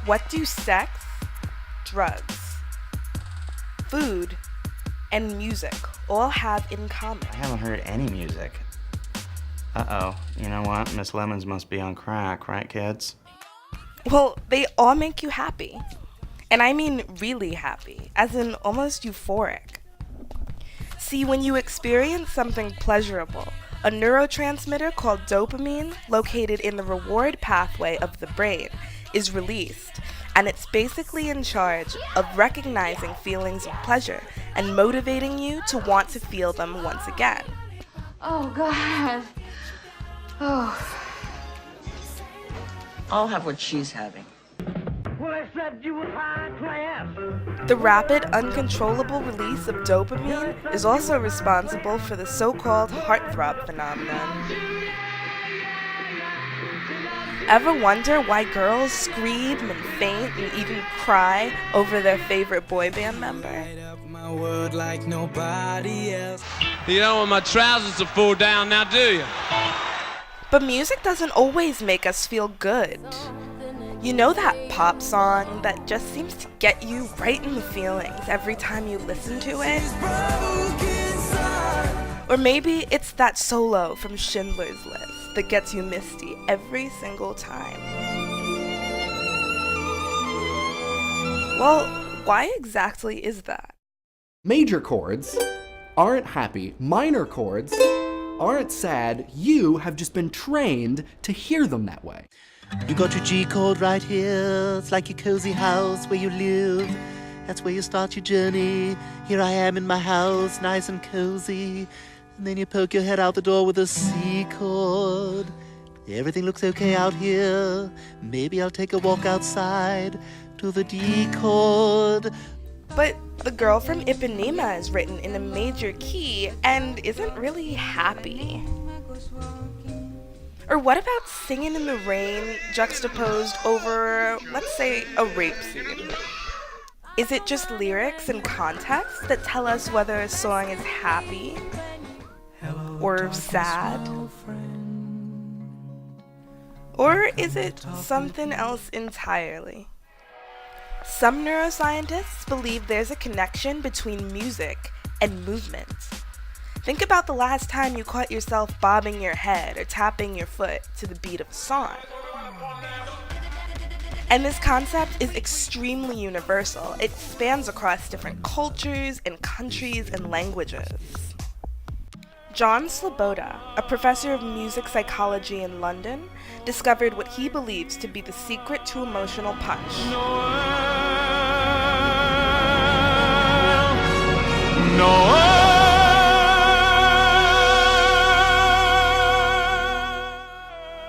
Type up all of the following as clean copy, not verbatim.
What do sex, drugs, food, and music all have in common? I haven't heard any music. Uh-oh, you know what? Miss Lemons must be on crack, right, kids? Well, they all make you happy. And I mean really happy, as in almost euphoric. See, when you experience something pleasurable, a neurotransmitter called dopamine, located in the reward pathway of the brain, is released, and it's basically in charge of recognizing feelings of pleasure and motivating you to want to feel them once again. Oh, God. Oh. I'll have what she's having. Well, I said you were high class. The rapid, uncontrollable release of dopamine is also responsible for the so-called heartthrob phenomenon. Ever wonder why girls scream and faint and even cry over their favorite boy band member? You don't want my trousers to fall down now, do you? But music doesn't always make us feel good. You know that pop song that just seems to get you right in the feelings every time you listen to it? Or maybe it's that solo from Schindler's List that gets you misty every single time. Well, why exactly is that? Major chords aren't happy. Minor chords aren't sad. You have just been trained to hear them that way. You got your G chord right here. It's like your cozy house where you live. That's where you start your journey. Here I am in my house, nice and cozy. And then you poke your head out the door with a C chord. Everything looks okay out here. Maybe I'll take a walk outside to the D chord. But the girl from Ipanema is written in a major key and isn't really happy. Or what about Singing in the Rain juxtaposed over, let's say, a rape scene? Is it just lyrics and context that tell us whether a song is happy or sad? Or is it something else entirely? Some neuroscientists believe there's a connection between music and movement. Think about the last time you caught yourself bobbing your head or tapping your foot to the beat of a song. And this concept is extremely universal. It spans across different cultures and countries and languages. John Sloboda, a professor of music psychology in London, discovered what he believes to be the secret to emotional punch.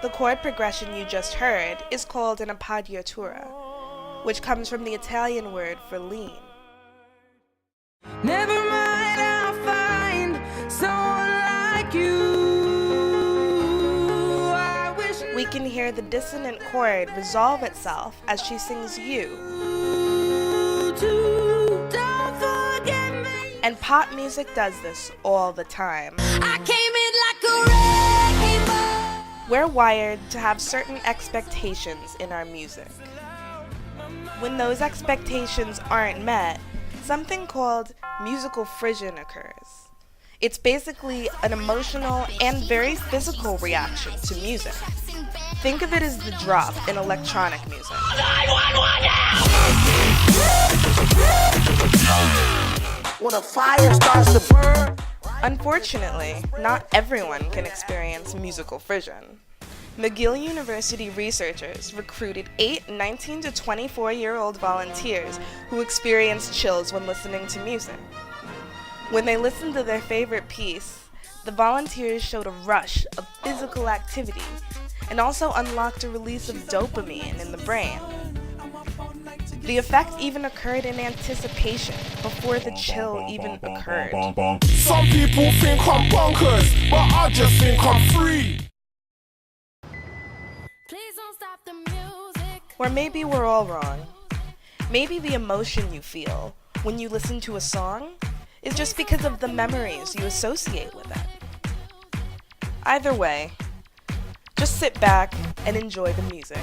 The chord progression you just heard is called an appoggiatura, which comes from the Italian word for lean. Never mind, I'll find someone like you. I wish We can hear the dissonant chord resolve itself as she sings you. don't forget me. And pop music does this all the time. I came in like a wrecking ball. We're wired to have certain expectations in our music. When those expectations aren't met, something called musical frisson occurs. It's basically an emotional and very physical reaction to music. Think of it as the drop in electronic music. When a fire starts to burn. Unfortunately, not everyone can experience musical frisson. McGill University researchers recruited 8 19 to 24-year-old volunteers who experienced chills when listening to music. When they listened to their favorite piece, the volunteers showed a rush of physical activity and also unlocked a release of dopamine in the brain. The effect even occurred in anticipation before the chill even occurred. Some people think I'm bonkers, but I just think I'm free. Please don't stop the music. Or maybe we're all wrong. Maybe the emotion you feel when you listen to a song is just because of the memories you associate with it. Either way, just sit back and enjoy the music.